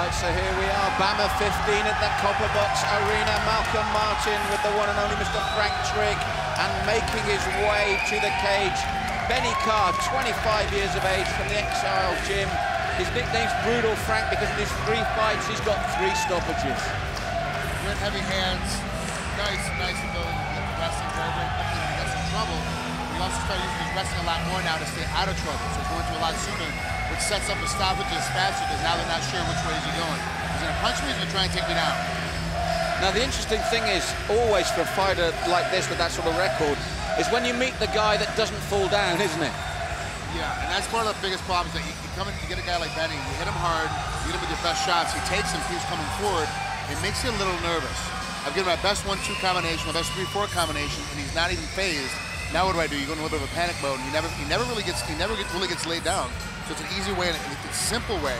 Right, so here we are, BAMMA 15 at the Copperbox Arena. Malcolm Martin with the one and only Mr. Frank Trigg, and making his way to the cage, Benny Carr, 25 years of age, from the Exile Gym. His nickname's Brutal Frank because in his 3 fights, he's got 3 stoppages. With heavy hands, nice ability to get the wrestling very quickly when he gets in trouble. He also started using his wrestling a lot more now to stay out of trouble, so he's going to a lot sooner, which sets up the stoppages faster because now they're not sure which way is he going. He's going to punch me, he's going to try and take me down. Now the interesting thing is, always for a fighter like this with that sort of record, is when you meet the guy that doesn't fall down, isn't it? Yeah, and that's part of the biggest problem, is that you come in, you get a guy like Benny, you hit him hard, you hit him with your best shots, he takes him, keeps coming forward, it makes you a little nervous. I've given my best 1-2 combination, my best 3-4 combination, and he's not even phased. Now what do? You go in a little bit of a panic mode, and he never really gets laid down. So it's an easy way, and it's a simple way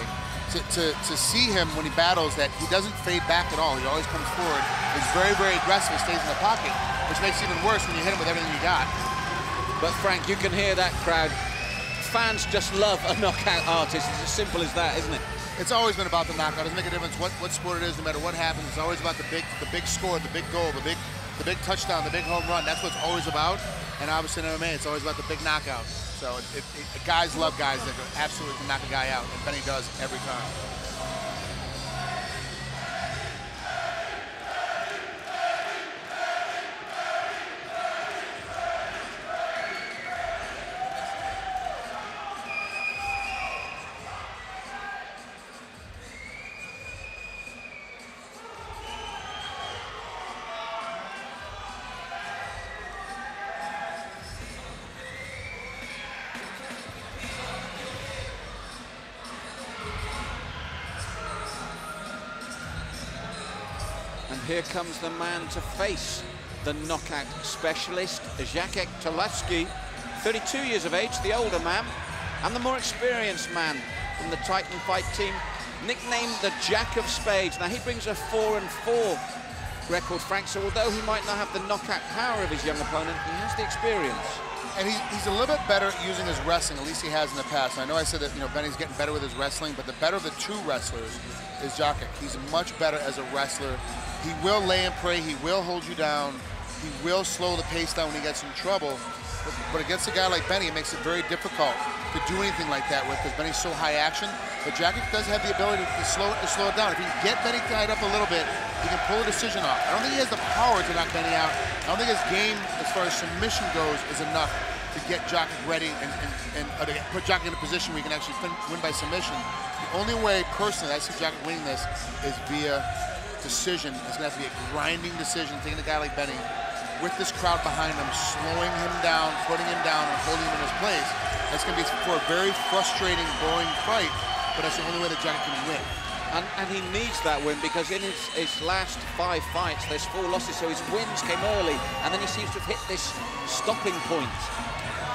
to see him when he battles, that he doesn't fade back at all. He always comes forward. He's very aggressive, stays in the pocket, which makes it even worse when you hit him with everything you got. But Frank, you can hear that crowd. Fans just love a knockout artist. It's as simple as that, isn't it? It's always been about the knockout. It doesn't make a difference what sport it is, no matter what happens. It's always about the big score, the big goal, the big touchdown, the big home run. That's what it's always about. And obviously in MMA, it's always about the big knockout. So guys love guys that absolutely can knock a guy out, and Benny does every time. And here comes the man to face the knockout specialist, Jacek Toczydlowski, 32 years of age, the older man, and the more experienced man from the Titan Fight team, nicknamed the Jack of Spades. Now he brings a 4-4 record, Frank, so although he might not have the knockout power of his young opponent, he has the experience. And he's a little bit better at using his wrestling, at least he has in the past. And I know I said that, Benny's getting better with his wrestling, but the better of the 2 wrestlers is Jacek. He's much better as a wrestler. He will lay and pray, he will hold you down, he will slow the pace down when he gets in trouble. But against a guy like Benny, it makes it very difficult to do anything like that with, because Benny's so high action. But Jacek does have the ability to slow it down. If he can get Benny tied up a little bit, he can pull a decision off. I don't think he has the power to knock Benny out. I don't think his game, as far as submission goes, is enough to get Jacek ready and to put Jacek in a position where he can actually win by submission. The only way, personally, I see Jacek winning this is via decision. It's going to have to be a grinding decision, taking a guy like Benny with this crowd behind him, slowing him down, putting him down, and holding him in his place. That's going to be for a very frustrating, boring fight, but that's the only way that Jacek can win. And he needs that win, because in his last 5 fights, there's 4 losses, so his wins came early, and then he seems to have hit this stopping point.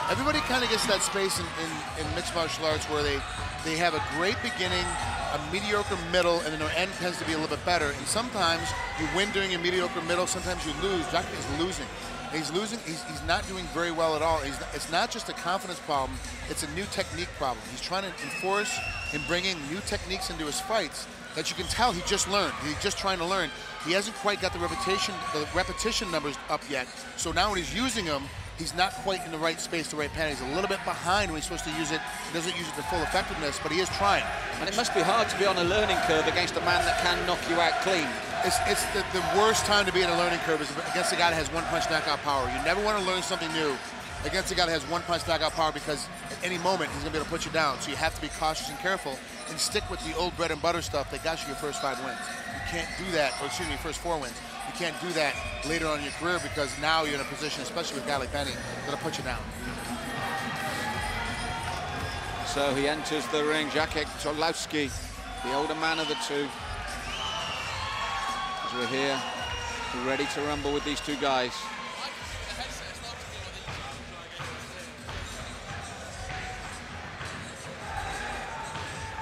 Everybody kind of gets that space in mixed martial arts where they have a great beginning, a mediocre middle, and then their end tends to be a little bit better. And sometimes you win during a mediocre middle, sometimes you lose. Jacek is losing. He's losing, he's not doing very well at all. It's not just a confidence problem, it's a new technique problem. He's trying to enforce and bring in new techniques into his fights that you can tell he just learned. He's just trying to learn. He hasn't quite got the repetition numbers up yet. So now when he's using them, he's not quite in the right space, the right pattern. He's a little bit behind when he's supposed to use it. He doesn't use it to full effectiveness, but he is trying. And it must be hard to be on a learning curve against a man that can knock you out clean. It's the worst time to be in a learning curve is against a guy that has 1-punch knockout power. You never want to learn something new against a guy that has 1-punch knockout power, because at any moment he's going to be able to put you down. So you have to be cautious and careful and stick with the old bread and butter stuff that got you your first 5 wins. You can't do that, or excuse me, first 4 wins. You can't do that later on in your career, because now you're in a position, especially with a guy like Benny, that'll put you down. So he enters the ring, Jacek Toczydlowski, the older man of the 2. As we're here, ready to rumble with these 2 guys.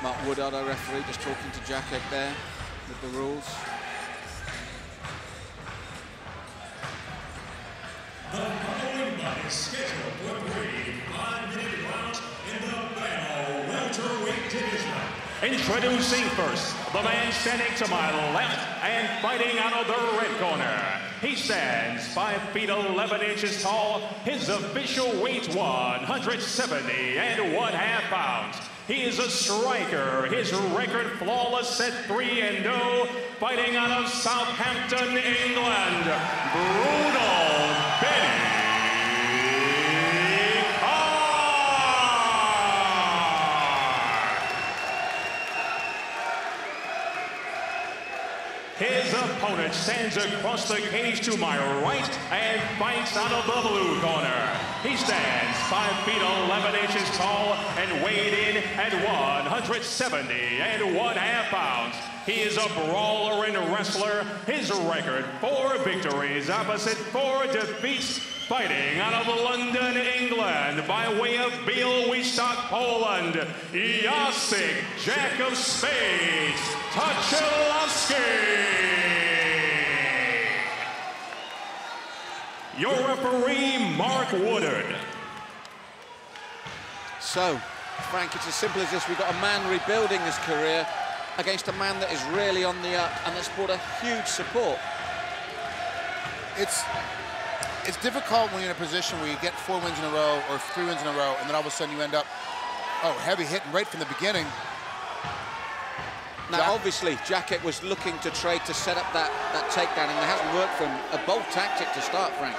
Mark Woodard, our referee, just talking to Jacek there with the rules. The following fight is scheduled for 3 5-minute rounds in the BAMMA welterweight division. Introducing first, the man standing to my left and fighting out of the red corner. He stands 5 feet 11 inches tall. His official weight 170.5 pounds. He is a striker. His record flawless at 3-0. Fighting out of Southampton, England, Bruno Benny. His opponent stands across the cage to my right and fights out of the blue corner. He stands 5 feet 11 inches tall and weighed in at 170.5 pounds. He is a brawler and wrestler. His record, 4 victories opposite 4 defeats. Fighting out of London, England, by way of Białystok, Poland, Jacek Toczydlowski, Spades, Toczydlowski. Your referee, Mark Woodard. So, Frank, it's as simple as this. We've got a man rebuilding his career against a man that is really on the up and that's brought a huge support. It's difficult when you're in a position where you get 4 wins in a row or 3 wins in a row, and then all of a sudden you end up, heavy hitting right from the beginning. Now, obviously, Jacek was looking to trade to set up that takedown, and it hasn't worked for him. A bold tactic to start, Frank.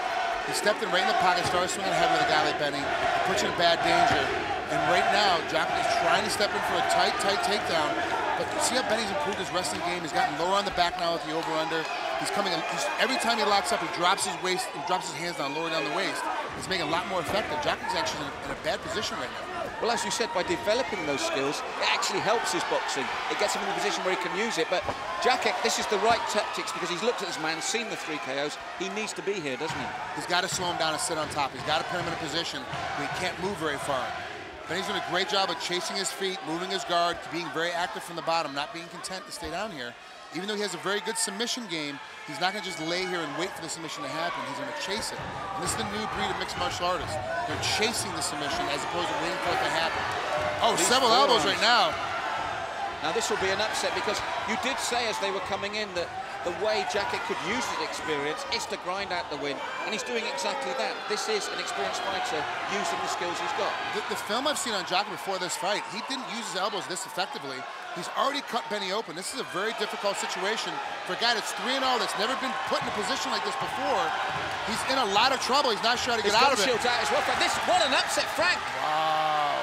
He stepped in right in the pocket, started swinging ahead with a guy like Benny. It puts you in bad danger. And right now, Jacek is trying to step in for a tight takedown. But see how Benny's improved his wrestling game. He's gotten lower on the back now with the over-under. He's coming, every time he locks up, he drops his waist, he drops his hands down, lower down the waist. It's making it a lot more effective. Jacek's actually in a bad position right now. Well, as you said, by developing those skills, it actually helps his boxing. It gets him in a position where he can use it. But Jacek, this is the right tactics because he's looked at this man, seen the 3 KOs. He needs to be here, doesn't he? He's got to slow him down and sit on top. He's got to put him in a position where he can't move very far. But he's doing a great job of chasing his feet, moving his guard, being very active from the bottom, not being content to stay down here. Even though he has a very good submission game, he's not going to just lay here and wait for the submission to happen. He's going to chase it. And this is the new breed of mixed martial artists. They're chasing the submission as opposed to waiting for it to happen. Oh, several elbows right now. Now, this will be an upset because you did say as they were coming in that the way Jacek could use his experience is to grind out the win, and he's doing exactly that. This is an experienced fighter using the skills he's got. The film I've seen on Jacek before this fight, he didn't use his elbows this effectively. He's already cut Benny open. This is a very difficult situation for a guy that's 3-0, that's never been put in a position like this before. He's in a lot of trouble. He's not sure how to get out of it. Out as well. What an upset, Frank. Wow.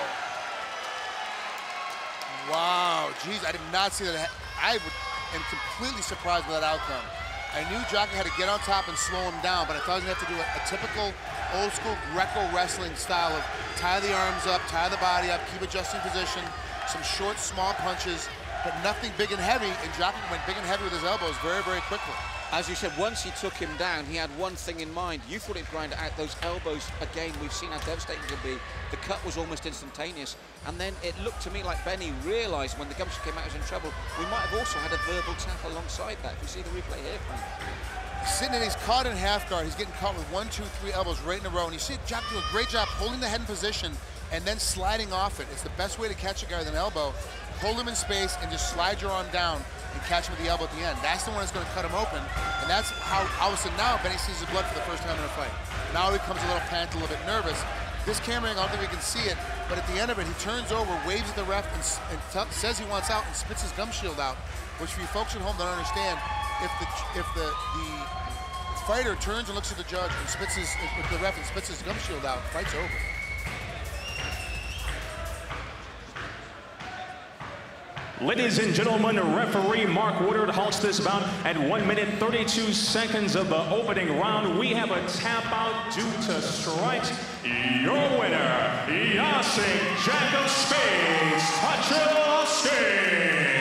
Wow, geez, I did not see that. I am completely surprised by that outcome. I knew Jacek had to get on top and slow him down, but I thought he was going to have to do a typical old-school Greco wrestling style of tie the arms up, tie the body up, keep adjusting position, some short, small punches, but nothing big and heavy, and Jacek went big and heavy with his elbows very, very quickly. As you said, once he took him down, he had one thing in mind. You thought he'd grind out those elbows again. We've seen how devastating it can be. The cut was almost instantaneous. And then it looked to me like Benny realized when the gumption came out, he was in trouble. We might have also had a verbal tap alongside that. If you see the replay here, Frank. Sitting in, he's caught in half guard. He's getting caught with 1, 2, 3 elbows right in a row. And you see Jacek do a great job holding the head in position and then sliding off it. It's the best way to catch a guy with an elbow. Hold him in space and just slide your arm down and catch him with the elbow at the end. That's the one that's going to cut him open. And that's how, all of a sudden now, Benny sees his blood for the first time in a fight. Now he becomes a little panicked, a little bit nervous. This camera angle, I don't think we can see it, but at the end of it, he turns over, waves at the ref, and says he wants out and spits his gum shield out, which for you folks at home don't understand, if the fighter turns and looks at the judge and spits his, if the ref and spits his gum shield out, fight's over. Ladies and gentlemen, referee Mark Woodard halts this bout at 1 minute 32 seconds of the opening round. We have a tap out due to strikes. Your winner, Jacek Toczydlowski.